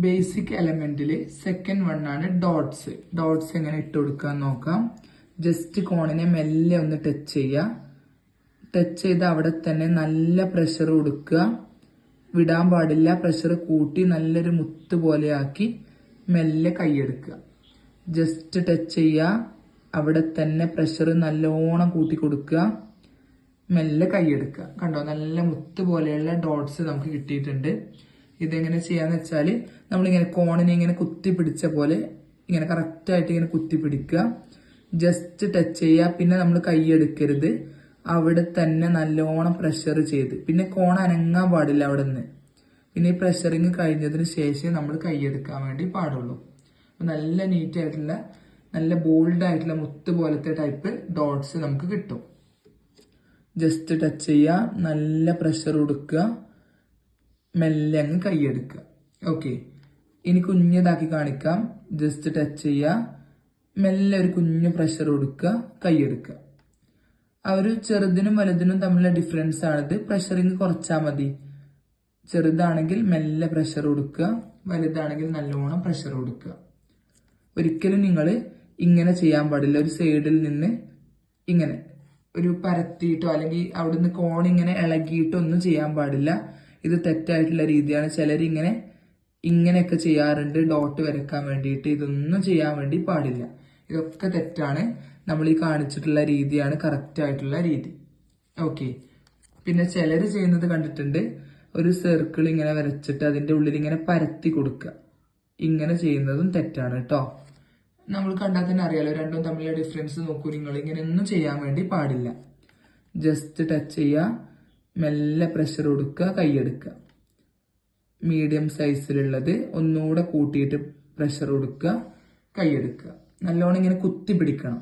Basic എലമെന്റിൽ second one ആണ് dots. Dots എങ്ങനെ ഇട്ട് കൊടുക്കാൻ നോക്കാം. ജസ്റ്റ് കോണിനെ മെല്ലെ ഒന്ന് ടച്ച് ചെയ്യുക. ടച്ച് ചെയ്ത് അവിടെ തന്നെ നല്ല പ്രഷർ കൊടുക്കുക. വിടാൻ പാടില്ല. പ്രഷർ കൂട്ടി നല്ലൊരു മുത്ത് പോലെ ആക്കി മെല്ലെ കൈയെടുക്കുക. ജസ്റ്റ് ടച്ച് ചെയ്യുക. അവിടെ തന്നെ പ്രഷർ നല്ലോണം കൂട്ടി കൊടുക്കുക. മെല്ലെ കൈയെടുക്കുക. കണ്ടോ, നല്ല മുത്ത് പോലെയുള്ള ഡോട്ട്സ് നമുക്ക് കിട്ടിയിട്ടുണ്ട്. ഇതെങ്ങനെ ചെയ്യാന്ന് വെച്ചാൽ നമ്മളിങ്ങനെ കോണിനെ ഇങ്ങനെ കുത്തി പിടിച്ച പോലെ ഇങ്ങനെ കറക്റ്റായിട്ട് ഇങ്ങനെ കുത്തി പിടിക്കുക. ജസ്റ്റ് ടച്ച് ചെയ്യുക. പിന്നെ നമ്മൾ കൈയെടുക്കരുത്. അവിടെ തന്നെ നല്ലോണം പ്രഷർ ചെയ്ത്, പിന്നെ കോൺ അനങ്ങാൻ പാടില്ല അവിടെ നിന്ന്. പിന്നെ ഈ പ്രഷറിങ് കഴിഞ്ഞതിന് ശേഷം നമ്മൾ കൈയെടുക്കാൻ വേണ്ടി പാടുള്ളൂ. നല്ല നീറ്റ് ആയിട്ടുള്ള നല്ല ബോൾഡ് ആയിട്ടുള്ള മുത്ത് പോലത്തെ ടൈപ്പ് ഡോട്ട്സ് നമുക്ക് കിട്ടും. ജസ്റ്റ് ടച്ച് ചെയ്യുക. നല്ല പ്രഷർ കൊടുക്കുക. മെല്ലെ അങ്ങ് കൈയെടുക്കുക. ഓക്കെ, ഇനി കുഞ്ഞതാക്കി കാണിക്കാം. ജസ്റ്റ് ടച്ച് ചെയ്യുക. മെല്ലെ ഒരു കുഞ്ഞു പ്രഷർ കൊടുക്കുക. കൈയെടുക്കുക. ആ ഒരു ചെറുതിനും വലുതിനും തമ്മിലുള്ള ഡിഫറൻസ് ആണിത്. പ്രഷറിങ് കുറച്ചാൽ മതി. ചെറുതാണെങ്കിൽ മെല്ലെ പ്രഷർ കൊടുക്കുക. വലുതാണെങ്കിൽ നല്ലോണം പ്രഷർ കൊടുക്കുക. ഒരിക്കലും നിങ്ങൾ ഇങ്ങനെ ചെയ്യാൻ പാടില്ല. ഒരു സൈഡിൽ നിന്ന് ഇങ്ങനെ ഒരു പരത്തിയിട്ടോ അല്ലെങ്കിൽ അവിടുന്ന് കോൺ ഇങ്ങനെ ഇളകിയിട്ടോ ഒന്നും ചെയ്യാൻ പാടില്ല. ഇത് തെറ്റായിട്ടുള്ള രീതിയാണ്. ചിലരിങ്ങനെ ഇങ്ങനെയൊക്കെ ചെയ്യാറുണ്ട് ഡോട്ട് വരയ്ക്കാൻ വേണ്ടിയിട്ട്. ഇതൊന്നും ചെയ്യാൻ വേണ്ടി പാടില്ല. ഇതൊക്കെ തെറ്റാണ്. നമ്മൾ ഈ കാണിച്ചിട്ടുള്ള രീതിയാണ് കറക്റ്റ് ആയിട്ടുള്ള രീതി. ഓക്കെ, പിന്നെ ചിലർ ചെയ്യുന്നത് കണ്ടിട്ടുണ്ട്. ഒരു സർക്കിൾ ഇങ്ങനെ വരച്ചിട്ട് അതിന്റെ ഉള്ളിൽ ഇങ്ങനെ പരത്തി കൊടുക്കുക. ഇങ്ങനെ ചെയ്യുന്നതും തെറ്റാണ് കേട്ടോ. നമ്മൾ കണ്ടാൽ തന്നെ അറിയാലോ രണ്ടും തമ്മിലുള്ള ഡിഫറൻസ്. നോക്കൂ നിങ്ങൾ, ഇങ്ങനെ ഒന്നും ചെയ്യാൻ വേണ്ടി പാടില്ല. ജസ്റ്റ് ടച്ച് ചെയ്യുക. മെല്ലെ പ്രഷർ കൊടുക്കുക. കൈയെടുക്കുക. മീഡിയം സൈസിലുള്ളത് ഒന്നുകൂടെ കൂട്ടിയിട്ട് പ്രഷർ കൊടുക്കുക. കൈയെടുക്കുക. നല്ലോണം ഇങ്ങനെ കുത്തി പിടിക്കണം.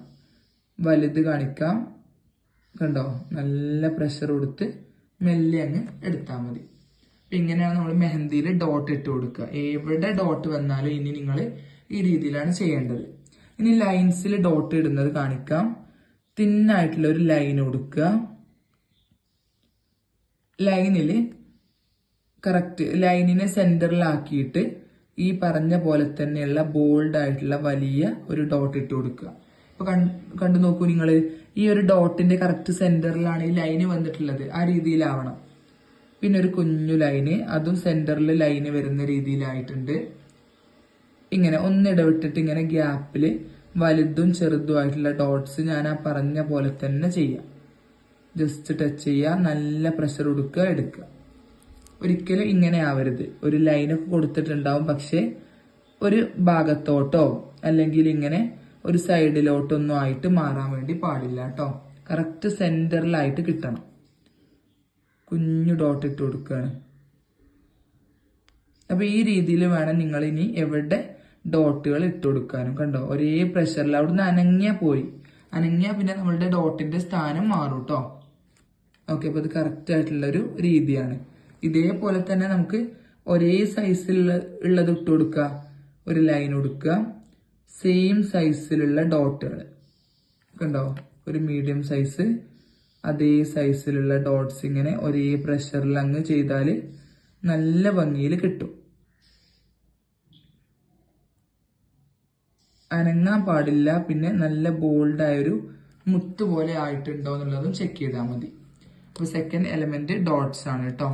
വലുത് കാണിക്കാം. കണ്ടോ, നല്ല പ്രഷർ കൊടുത്ത് മെല്ലെ അങ്ങ് എടുത്താൽ മതി. അപ്പം ഇങ്ങനെയാണ് നമ്മൾ മെഹന്തിയിൽ ഡോട്ട് ഇട്ട് കൊടുക്കുക. എവിടെ ഡോട്ട് വന്നാലും ഇനി നിങ്ങൾ ഈ രീതിയിലാണ് ചെയ്യേണ്ടത്. ഇനി ലൈൻസിൽ ഡോട്ട് ഇടുന്നത് കാണിക്കാം. തിന്നായിട്ടുള്ള ഒരു ലൈൻ കൊടുക്കുക. ലൈനിൽ കറക്റ്റ് ലൈനിനെ സെന്ററിലാക്കിയിട്ട് ഈ പറഞ്ഞ പോലെ തന്നെയുള്ള ബോൾഡ് ആയിട്ടുള്ള വലിയ ഒരു ഡോട്ട് ഇട്ട് കൊടുക്കുക. ഇപ്പൊ കണ്ടു നോക്കൂ നിങ്ങൾ, ഈ ഒരു ഡോട്ടിന്റെ കറക്റ്റ് സെന്ററിലാണ് ഈ ലൈന് വന്നിട്ടുള്ളത്. ആ രീതിയിലാവണം. പിന്നെ ഒരു കുഞ്ഞു ലൈന്, അതും സെന്ററിൽ ലൈന് വരുന്ന രീതിയിലായിട്ടുണ്ട്. ഇങ്ങനെ ഒന്നിടവിട്ടിട്ട് ഇങ്ങനെ ഗ്യാപ്പിൽ വലുതും ചെറുതുമായിട്ടുള്ള ഡോട്ട്സ് ഞാൻ ആ പറഞ്ഞ പോലെ തന്നെ ചെയ്യാം. ജസ്റ്റ് ടച്ച് ചെയ്യുക. നല്ല പ്രഷർ കൊടുക്കുക. എടുക്കുക. ഒരിക്കലും ഇങ്ങനെ ആവരുത്. ഒരു ലൈനൊക്കെ കൊടുത്തിട്ടുണ്ടാവും, പക്ഷെ ഒരു ഭാഗത്തോട്ടോ അല്ലെങ്കിൽ ഇങ്ങനെ ഒരു സൈഡിലോട്ടൊന്നും ആയിട്ട് മാറാൻ വേണ്ടി പാടില്ല കേട്ടോ. കറക്റ്റ് സെന്ററിലായിട്ട് കിട്ടണം. കുഞ്ഞു ഡോട്ട് ഇട്ട് കൊടുക്കുകയാണ്. അപ്പൊ ഈ രീതിയിൽ വേണം നിങ്ങൾ ഇനി എവിടെ ഡോട്ടുകൾ ഇട്ട് കൊടുക്കാനും. കണ്ടോ, ഒരേ പ്രഷറിൽ അവിടുന്ന് അനങ്ങിയാ പിന്നെ നമ്മളുടെ ഡോട്ടിന്റെ സ്ഥാനം മാറും കേട്ടോ. ഓക്കെ, അപ്പൊ ഇത് കറക്റ്റ് ആയിട്ടുള്ളൊരു രീതിയാണ്. ഇതേപോലെ തന്നെ നമുക്ക് ഒരേ സൈസിലുള്ളത് ഇട്ട് കൊടുക്കുക. ഒരു ലൈൻ കൊടുക്കുക. സെയിം സൈസിലുള്ള ഡോട്ടുകൾ കണ്ടോ, ഒരു മീഡിയം സൈസ് അതേ സൈസിലുള്ള ഡോട്ട്സ് ഇങ്ങനെ ഒരേ പ്രഷറിൽ അങ്ങ് ചെയ്താൽ നല്ല ഭംഗിയിൽ കിട്ടും. അനങ്ങാൻ പാടില്ല. പിന്നെ നല്ല ബോൾഡായൊരു മുത്ത് പോലെ ആയിട്ടുണ്ടോ എന്നുള്ളതും ചെക്ക് ചെയ്താൽ മതി. അപ്പോൾ സെക്കൻഡ് എലമെന്റ് ഡോട്ട്സ് ആണ് കേട്ടോ.